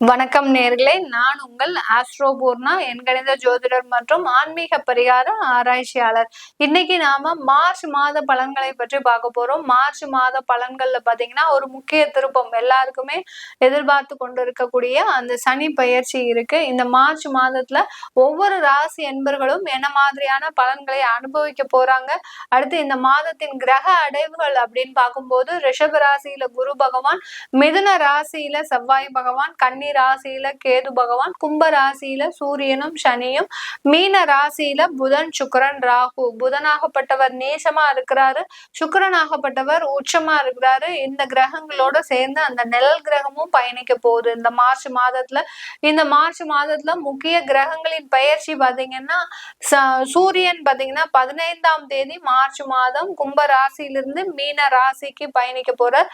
வணக்கம் நேர்களே, நான் உங்கள் ஆஸ்ட்ரோபூர்ணா, எண்கணித ஜோதிடர் மற்றும் ஆன்மீக பரிகார ஆராய்ச்சியாளர். இன்னைக்கு நாம மார்ச் மாத பலன்களை பற்றி பார்க்க போறோம். மார்ச் மாத பலன்கள்ல பாத்தீங்கன்னா ஒரு முக்கிய திருப்பம் எல்லாருக்குமே எதிர்பார்த்து கொண்டு இருக்கக்கூடிய அந்த சனி பயிற்சி இருக்கு. இந்த மார்ச் மாதத்துல ஒவ்வொரு ராசி என்பர்களும் என்ன மாதிரியான பலன்களை அனுபவிக்க போறாங்க, அடுத்து இந்த மாதத்தின் கிரக அடைவுகள் அப்படின்னு பார்க்கும்போது ரிஷப ராசியில குரு பகவான், மிதுன ராசியில செவ்வாய் பகவான், கன்னி ராசியில கேது பகவான், கும்ப ராசியில சூரியனும் சனியும், மீன ராசியில புதன் சுக்கிரன் ராகு. புதனாகப்பட்டவர் நேசமா இருக்கிறாரு, சுக்கிரனாகப்பட்டவர் உச்சமா இருக்கிறாரு. இந்த கிரகங்களோட சேர்ந்து அந்த நிழல் கிரகமும் பயணிக்க போகுது இந்த மார்ச் மாதத்துல. இந்த மார்ச் மாதத்துல முக்கிய கிரகங்களின் பெயர்ச்சி பாத்தீங்கன்னா சூரியன் பாத்தீங்கன்னா 15ஆம் தேதி மார்ச் மாதம் கும்ப ராசியிலிருந்து மீன ராசிக்கு பயணிக்க போறார்.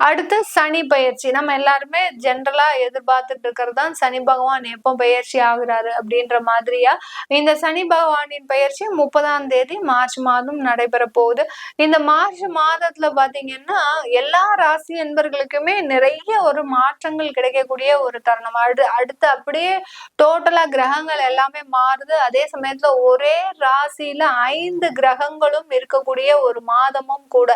அடுத்து சனி பயிற்சி. நம்ம எல்லாருமே ஜென்ரலா எதிர்பார்த்துட்டு இருக்கிறது தான் சனி பகவான் எப்போ பயிற்சி ஆகுறாரு அப்படின்ற மாதிரியா. இந்த சனி பகவானின் பயிற்சி 30ஆம் தேதி மார்ச் மாதம் நடைபெற போகுது. இந்த மார்ச் மாதத்துல பாத்தீங்கன்னா எல்லா ராசி என்பர்களுக்குமே நிறைய ஒரு மாற்றங்கள் கிடைக்கக்கூடிய ஒரு தருணம். அடுத்து அப்படியே டோட்டலா கிரகங்கள் எல்லாமே மாறுது. அதே சமயத்துல ஒரே ராசியில 5 கிரகங்களும் இருக்கக்கூடிய ஒரு மாதமும் கூட.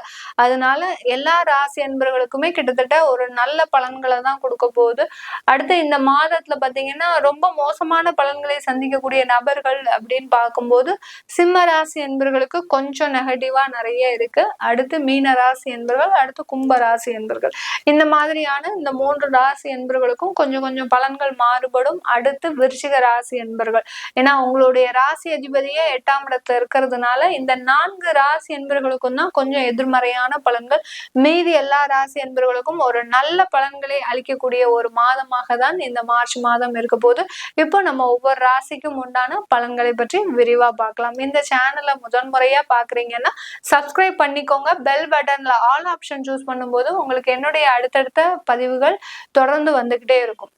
அதனால எல்லா ராசி என்பர்களுக்கும் கிட்டத்தட்ட ஒரு நல்ல பலன்களை தான் கொடுக்க போகுது. அடுத்து இந்த மாதத்துல பாத்தீங்கன்னா ரொம்ப மோசமான பலன்களை சந்திக்கக்கூடிய நபர்கள் அப்படின்னு பார்க்கும்போது சிம்ம ராசி என்பர்களுக்கு கொஞ்சம் நெகட்டிவா நிறைய இருக்கு. அடுத்து மீன ராசி என்பர்கள், அடுத்து கும்ப ராசி என்பர்கள், இந்த மாதிரியான இந்த 3 ராசி என்பர்களுக்கும் கொஞ்சம் கொஞ்சம் பலன்கள் மாறுபடும். அடுத்து விருச்சிக ராசி என்பர்கள், ஏன்னா உங்களுடைய ராசி அதிபதியே 8ஆம் இடத்துல இருக்கிறதுனால இந்த 4 ராசி என்பர்களுக்கும் தான் கொஞ்சம் எதிர்மறையான பலன்கள். மீதி எல்லா ராசி என்பவர்களுக்கும் ஒரு நல்ல பலன்களை அளிக்கக்கூடிய ஒரு மாதமாக தான் இந்த மார்ச் மாதம் இருக்க போது. இப்போ நம்ம ஒவ்வொரு ராசிக்கும் உண்டான பலன்களை பற்றி விரிவா பார்க்கலாம். இந்த சேனலை முதன்முறையா பாக்குறீங்கன்னா சப்ஸ்கிரைப் பண்ணிக்கோங்க. பெல் பட்டன்ல ஆல் ஆப்ஷன் சூஸ் பண்ணும்போது உங்களுக்கு என்னுடைய அடுத்தடுத்த பதிவுகள் தொடர்ந்து வந்துகிட்டே இருக்கும்.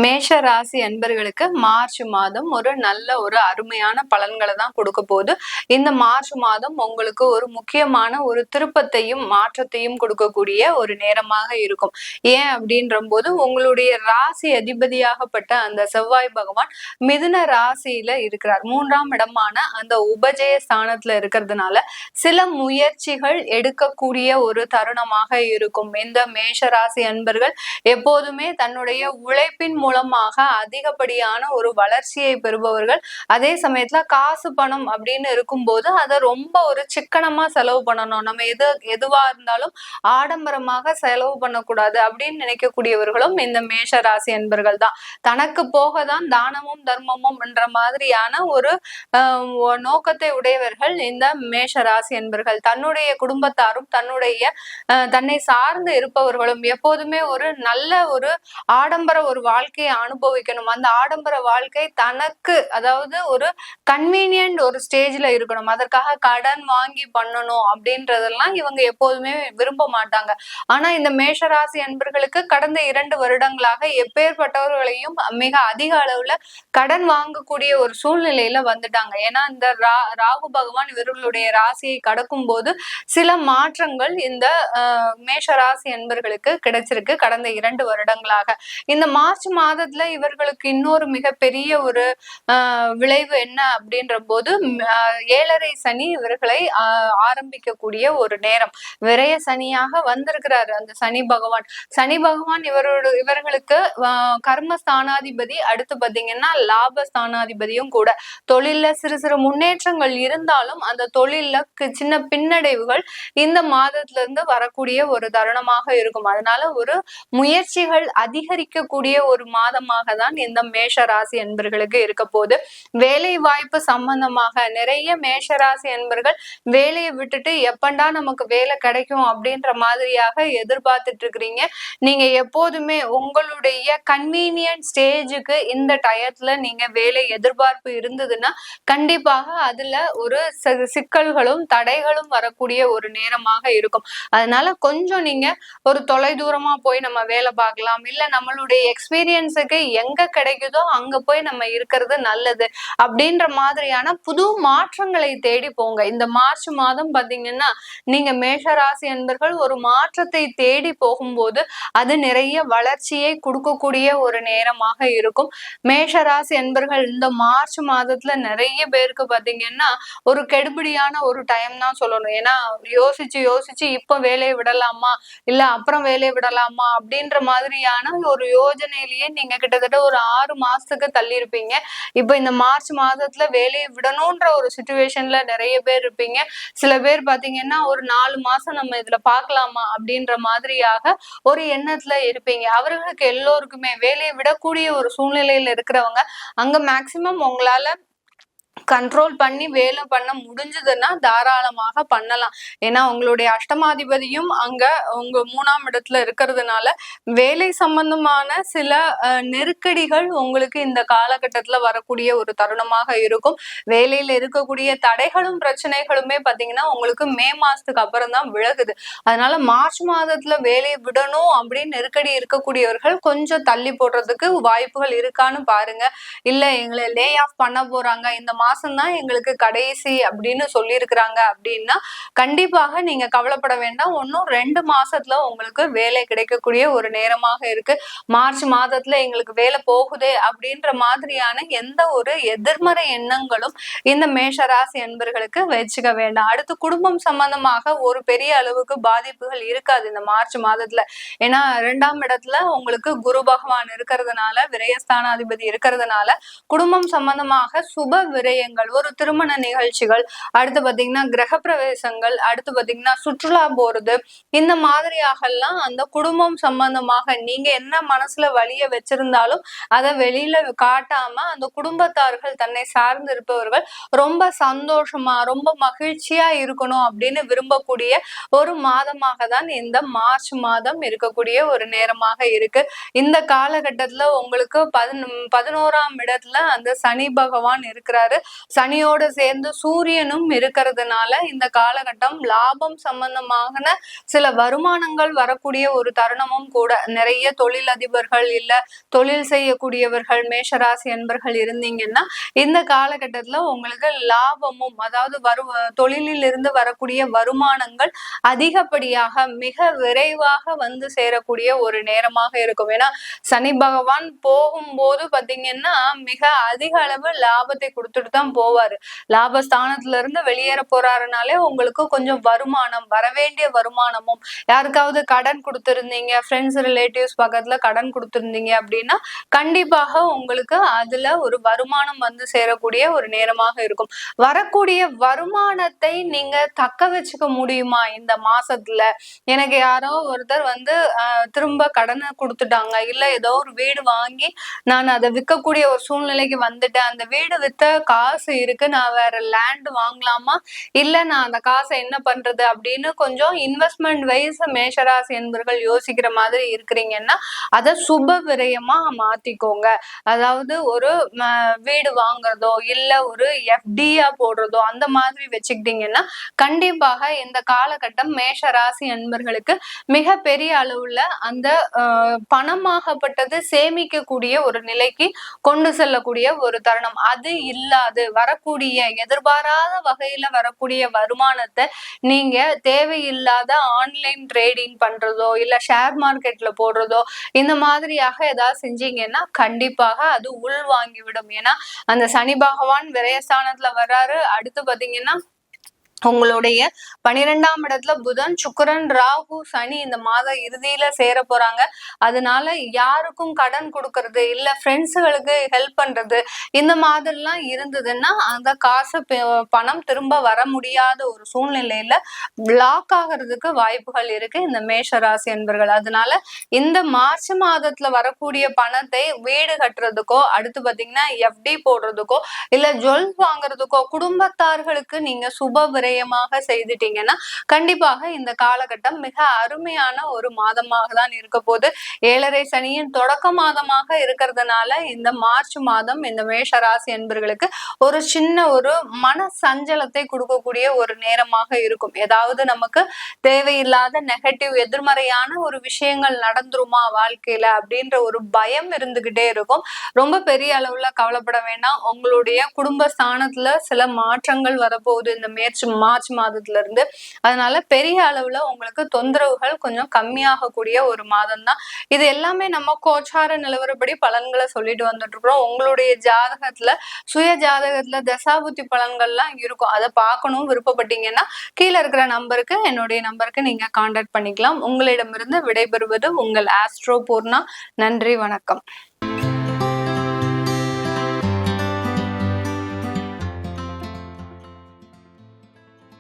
மேஷ ராசி அன்பர்களுக்கு மார்ச் மாதம் ஒரு நல்ல ஒரு அருமையான பலன்களை தான் கொடுக்க போகுது. இந்த மார்ச் மாதம் உங்களுக்கு ஒரு முக்கியமான ஒரு திருப்பத்தையும் மாற்றத்தையும் கொடுக்கக்கூடிய ஒரு நேரமாக இருக்கும். ஏன் அப்படின்ற போது உங்களுடைய ராசி அதிபதியாகப்பட்ட அந்த செவ்வாய் பகவான் மிதுன ராசியில இருக்கிறார். 3ஆம் இடமான அந்த உபஜய ஸ்தானத்துல இருக்கிறதுனால சில முயற்சிகள் எடுக்கக்கூடிய ஒரு தருணமாக இருக்கும். இந்த மேஷ ராசி அன்பர்கள் எப்போதுமே தன்னுடைய உழைப்பின் மூலமாக அதிகப்படியான ஒரு வளர்ச்சியை பெறுபவர்கள். அதே சமயத்துல காசு பணம் அப்படின்னு இருக்கும்போது அதை ரொம்ப ஒரு சிக்கனமா செலவு பண்ணணும். நம்ம எதுவா இருந்தாலும் ஆடம்பரமாக செலவு பண்ணக்கூடாது அப்படின்னு நினைக்கக்கூடியவர்களும் இந்த மேஷ ராசி என்பர்கள் தான். தனக்கு போகதான் தானமும் தர்மமும் என்ற மாதிரியான ஒரு நோக்கத்தை உடையவர்கள் இந்த மேஷ ராசி என்பர்கள். தன்னுடைய குடும்பத்தாரும் தன்னை சார்ந்து இருப்பவர்களும் எப்போதுமே ஒரு நல்ல ஒரு ஆடம்பர ஒரு வாழ்க்கையை அனுபவிக்கணும். அந்த ஆடம்பர வாழ்க்கை தனக்கு, அதாவது ஒரு கன்வீனியன்ட் ஒரு ஸ்டேஜ்ல இருக்கணும். அதற்காக கடன் வாங்கி பண்ணணும் அப்படின்றதெல்லாம் இவங்க எப்போதுமே விரும்ப மாட்டாங்க. ஆனா இந்த மேஷராசி அன்பர்களுக்கு கடந்த 2 வருடங்களாக எப்பேற்பட்டவர்களையும் மிக அதிக அளவுல கடன் வாங்கக்கூடிய ஒரு சூழ்நிலையில வந்துட்டாங்க. ஏன்னா இந்த ராகு பகவான் இவர்களுடைய ராசியை கடக்கும் போது சில மாற்றங்கள் இந்த மேஷராசி அன்பர்களுக்கு கிடைச்சிருக்கு கடந்த 2 வருடங்களாக. இந்த மார்ச் மாதத்துல இவர்களுக்கு இன்னொரு மிகப்பெரிய ஒரு விளைவு என்ன அப்படின்ற போது 7.5 சனி இவர்களை ஆரம்பிக்கக்கூடிய ஒரு நேரம். விரய சனியாக வந்திருக்கிறாரு அந்த சனி பகவான். சனி பகவான் இவர்களுக்கு கர்மஸ்தானாதிபதி, அடுத்து பாத்தீங்கன்னா லாபஸ்தானாதிபதியும் கூட. தொழில்ல சிறு சிறு முன்னேற்றங்கள் இருந்தாலும் அந்த தொழில்ல சின்ன பின்னடைவுகள் இந்த மாதத்துல இருந்து வரக்கூடிய ஒரு தருணமாக இருக்கும். அதனால ஒரு முயற்சிகள் அதிகரிக்கக்கூடிய ஒரு மாதமாக தான் இந்த மேஷ ராசி என்பர்களுக்கு இருக்க போது. வேலை வாய்ப்பு சம்பந்தமாக நிறைய மேஷராசி என்பர்கள் வேலையை விட்டுட்டு எப்பண்டா நமக்கு வேலை கிடைக்கும் அப்படின்ற மாதிரியாக எதிர்பார்த்துட்டு இருக்கிறீங்க. நீங்க எப்போதுமே உங்களுடைய கன்வீனியன்ட் ஸ்டேஜுக்கு இந்த டயத்துல நீங்க வேலை எதிர்பார்ப்பு இருந்ததுன்னா கண்டிப்பாக அதுல ஒரு சிக்கல்களும் தடைகளும் வரக்கூடிய ஒரு நேரமாக இருக்கும். அதனால கொஞ்சம் நீங்க ஒரு தொலை தூரமா போய் நம்ம வேலை பார்க்கலாம், இல்ல நம்மளுடைய எக்ஸ்பீரியன்ஸ் எக்ஸ்பீரியன்ஸுக்கு எங்க கிடைக்குதோ அங்க போய் நம்ம இருக்கிறது நல்லது அப்படின்ற மாதிரியான புது மாற்றங்களை தேடி போங்க. இந்த மார்ச் மாதம் பாத்தீங்கன்னா நீங்க மேஷராசி அன்பர்கள் ஒரு மாற்றத்தை தேடி போகும்போது அது நிறைய வளர்ச்சியை கொடுக்கக்கூடிய ஒரு நேரமாக இருக்கும். மேஷராசி அன்பர்கள் இந்த மார்ச் மாதத்துல நிறைய பேருக்கு பாத்தீங்கன்னா ஒரு கெடுபிடியான ஒரு டைம் தான் சொல்லணும். ஏன்னா யோசிச்சு யோசிச்சு இப்ப வேலையை விடலாமா இல்ல அப்புறம் வேலையை விடலாமா அப்படின்ற மாதிரியான ஒரு யோஜனையிலேயே நீங்க கிட்டத்தட்ட ஒரு 6 மாசத்துக்கு தள்ளி இருப்பீங்க. இப்ப இந்த மார்ச் மாதத்துல வேலையை விடணும்ன்ற ஒரு சுச்சுவேஷன்ல நிறைய பேர் இருப்பீங்க. சில பேர் பாத்தீங்கன்னா ஒரு 4 மாசம் நம்ம இதுல பாக்கலாமா அப்படின்ற மாதிரியாக ஒரு எண்ணத்துல இருப்பீங்க. அவர்களுக்கு எல்லோருக்குமே வேலையை விடக்கூடிய ஒரு சூழ்நிலையில இருக்கிறவங்க அங்க மேக்சிமம் உங்களால கண்ட்ரோல் பண்ணி வேலை பண்ண முடிஞ்சதுன்னா தாராளமாக பண்ணலாம். ஏன்னா உங்களுடைய அஷ்டமாதிபதியும் அங்க உங்க 3ஆம் இடத்துல இருக்கிறதுனால வேலை சம்பந்தமான சில நெருக்கடிகள் உங்களுக்கு இந்த காலகட்டத்துல வரக்கூடிய ஒரு தருணமாக இருக்கும். வேலையில இருக்கக்கூடிய தடைகளும் பிரச்சனைகளுமே பாத்தீங்கன்னா உங்களுக்கு மே மாசத்துக்கு அப்புறம் தான் விலகுது. அதனால மார்ச் மாதத்துல வேலையை விடணும் அப்படின்னு நெருக்கடி இருக்கக்கூடியவர்கள் கொஞ்சம் தள்ளி போடுறதுக்கு வாய்ப்புகள் இருக்கான்னு பாருங்க. இல்ல எங்களை லே ஆஃப் பண்ண போறாங்க, இந்த மாசம்தான் எங்களுக்கு கடைசி அப்படின்னு சொல்லியிருக்கிறாங்க அப்படின்னா கண்டிப்பாக நீங்க கவலைப்பட வேண்டாம். ஒன்னும் 2 மாசத்துல உங்களுக்கு வேலை கிடைக்கக்கூடிய ஒரு நேரமாக இருக்கு. மார்ச் மாதத்துல எங்களுக்கு வேலை போகுதே அப்படின்ற மாதிரியான எந்த ஒரு எதிர்மறை எண்ணங்களும் இந்த மேஷராசி என்பர்களுக்கு வச்சுக்க வேண்டாம். அடுத்து குடும்பம் சம்பந்தமாக ஒரு பெரிய அளவுக்கு பாதிப்புகள் இருக்காது இந்த மார்ச் மாதத்துல. ஏன்னா 2ஆம் இடத்துல உங்களுக்கு குரு பகவான் இருக்கிறதுனால, விரயஸ்தானாதிபதி இருக்கிறதுனால குடும்பம் சம்பந்தமாக சுப விரயங்கள், ஒரு திருமண நிகழ்ச்சிகள், அடுத்து பாத்தீங்கன்னா கிரக பிரவேசங்கள், அடுத்து பாத்தீங்கன்னா சுற்றுலா போறது, இந்த மாதிரியாக எல்லாம் அந்த குடும்பம் சம்பந்தமாக நீங்க என்ன மனசுல வலிய வச்சிருந்தாலும் அதை வெளியில காட்டாம அந்த குடும்பத்தார்கள் தன்னை சார்ந்து இருப்பவர்கள் ரொம்ப சந்தோஷமா ரொம்ப மகிழ்ச்சியா இருக்கணும் அப்படின்னு விரும்பக்கூடிய ஒரு மாதமாக தான் இந்த மார்ச் மாதம் இருக்கக்கூடிய ஒரு நேரமாக இருக்கு. இந்த காலகட்டத்துல உங்களுக்கு 11ஆம் இடத்துல அந்த சனி பகவான் இருக்கிறாரு. சனியோட சேர்ந்து சூரியனும் இருக்கிறதுனால இந்த காலகட்டம் லாபம் சம்பந்தமான சில வருமானங்கள் வரக்கூடிய ஒரு தருணமும் கூட. நிறைய தொழிலதிபர்கள் இல்ல தொழில் செய்யக்கூடியவர்கள் மேஷராசி என்பர்கள் இருந்தீங்கன்னா இந்த காலகட்டத்துல உங்களுக்கு லாபமும், அதாவது தொழிலில் இருந்து வரக்கூடிய வருமானங்கள் அதிகப்படியாக மிக விரைவாக வந்து சேரக்கூடிய ஒரு நேரமாக இருக்கும். ஏன்னா சனி பகவான் போகும்போது பாத்தீங்கன்னா மிக அதிக அளவு லாபத்தை கொடுத்துட்டு தான் போவாரு. லாபஸ்தானத்துல இருந்து வெளியேற போறாருனாலே உங்களுக்கு கொஞ்சம் வருமானம், வரவேண்டிய வருமானமும், யாருக்காவது கடன் கொடுத்திருந்தீங்க, ஃப்ரெண்ட்ஸ் ரிலேட்டிவ்ஸ் பக்கத்துல கடன் கொடுத்திருந்தீங்க அப்படின்னா கண்டிப்பாக உங்களுக்கு அதுல ஒரு வருமானம் வந்து சேரக்கூடிய ஒரு நேரமாக இருக்கும். வரக்கூடிய வருமானத்தை நீங்க தக்க வச்சுக்க முடியுமா இந்த மாசத்துல? எனக்கு யாரோ ஒருத்தர் வந்து திரும்ப கடனை கொடுத்துட்டாங்க, இல்ல ஏதோ ஒரு வீடு வாங்கி நான் அதை விற்கக்கூடிய ஒரு சூழ்நிலைக்கு வந்துட்டேன், அந்த வீடு வித்த காசு இருக்கு, நான் வேற லேண்ட் வாங்கலாமா இல்ல நான் அந்த காசை என்ன பண்றது அப்படின்னு கொஞ்சம் இன்வெஸ்ட்மெண்ட் வைஸ் மேஷராசி என்பவர்கள் யோசிக்கிற மாதிரி இருக்கிறீங்கன்னா அதை சுப விரயமா மாத்திக்கோங்க. அதாவது ஒரு வீடு வாங்குறதோ இல்ல ஒரு எஃப்டியா போடுறதோ அந்த மாதிரி வச்சுக்கிட்டீங்கன்னா கண்டிப்பாக இந்த காலகட்டம் மேஷராசி என்பர்களுக்கு மிக பெரிய அளவுல அந்த பணமாகப்பட்டது சேமிக்கக்கூடிய ஒரு நிலைக்கு கொண்டு செல்லக்கூடிய ஒரு தருணம். அது இல்லாது வரக்கூடிய எதிர்பாராத வகையில வரக்கூடிய வருமானத்தை நீங்க தேவையில்லாத ஆன்லைன் ட்ரேடிங் பண்றதோ இல்ல ஷேர் மார்க்கெட்ல போடுறதோ இந்த மாதிரியாக ஏதாவது செஞ்சீங்கன்னா கண்டிப்பாக அது உள் வாங்கிவிடும். ஏன்னா அந்த சனி பகவான் விரயஸ்தானத்துல வர்றாரு. அடுத்து பாத்தீங்கன்னா உங்களுடைய 12ஆம் இடத்துல புதன், சுக்கிரன், ராகு, சனி இந்த மாத இறுதியில சேர போறாங்க. அதனால யாருக்கும் கடன் கொடுக்கறது இல்ல ஃப்ரெண்ட்ஸுகளுக்கு ஹெல்ப் பண்றது இந்த மாதிரிலாம் இருந்ததுன்னா அந்த காசு பணம் திரும்ப வர முடியாத ஒரு சூழ்நிலையில பிளாக் ஆகிறதுக்கு வாய்ப்புகள் இருக்கு இந்த மேஷராசி என்பர்கள். அதனால இந்த மார்ச் மாதத்துல வரக்கூடிய பணத்தை வீடு கட்டுறதுக்கோ, அடுத்து பாத்தீங்கன்னா எஃப்டி போடுறதுக்கோ இல்ல ஜுவல்ஸ் வாங்குறதுக்கோ, குடும்பத்தார்களுக்கு நீங்க சுப விரயமாக செய்துட்டீங்கன்னா கண்டிப்பாக இந்த காலகட்டம் மிக அருமையான ஒரு மாதமாக தான் இருக்க போது. 7.5 சனியின் தொடக்க மாதமாக இருக்கிறதுனால இந்த மார்ச் மாதம் இந்த மேஷ ராசி என்பர்களுக்கு ஒரு சின்ன ஒரு மன சஞ்சலத்தை கொடுக்கக்கூடிய ஒரு நேரமாக இருக்கும். ஏதாவது நமக்கு தேவையில்லாத நெகட்டிவ் எதிர்மறையான ஒரு விஷயங்கள் நடந்துருமா வாழ்க்கையில அப்படின்ற ஒரு பயம் இருந்துகிட்டே இருக்கும். ரொம்ப பெரிய அளவுல கவலைப்பட வேண்டாம். உங்களுடைய குடும்ப ஸ்தானத்துல சில மாற்றங்கள் வரப்போகுது இந்த மார்ச் மாதத்துல இருந்து. அதனால பெரிய அளவுல உங்களுக்கு தொந்தரவுகள் கொஞ்சம் கம்மியாகக்கூடிய ஒரு மாதம் தான் இது. எல்லாமே நம்ம கோச்சார நிலவரப்படி பலன்களை சொல்லிட்டு வந்துட்டு இருக்கிறோம். உங்களுடைய ஜாதகத்துல சுய ஜாதகத்துல தசாபுத்தி பலன்கள்லாம் இருக்கும். அதை பார்க்கணும் விருப்பப்பட்டீங்கன்னா கீழே இருக்கிற நம்பருக்கு என்னுடைய நம்பருக்கு நீங்க கான்டாக்ட் பண்ணிக்கலாம். உங்களிடமிருந்து விடைபெறுவது உங்கள் ஆஸ்ட்ரோ பூர்ணா. நன்றி, வணக்கம்.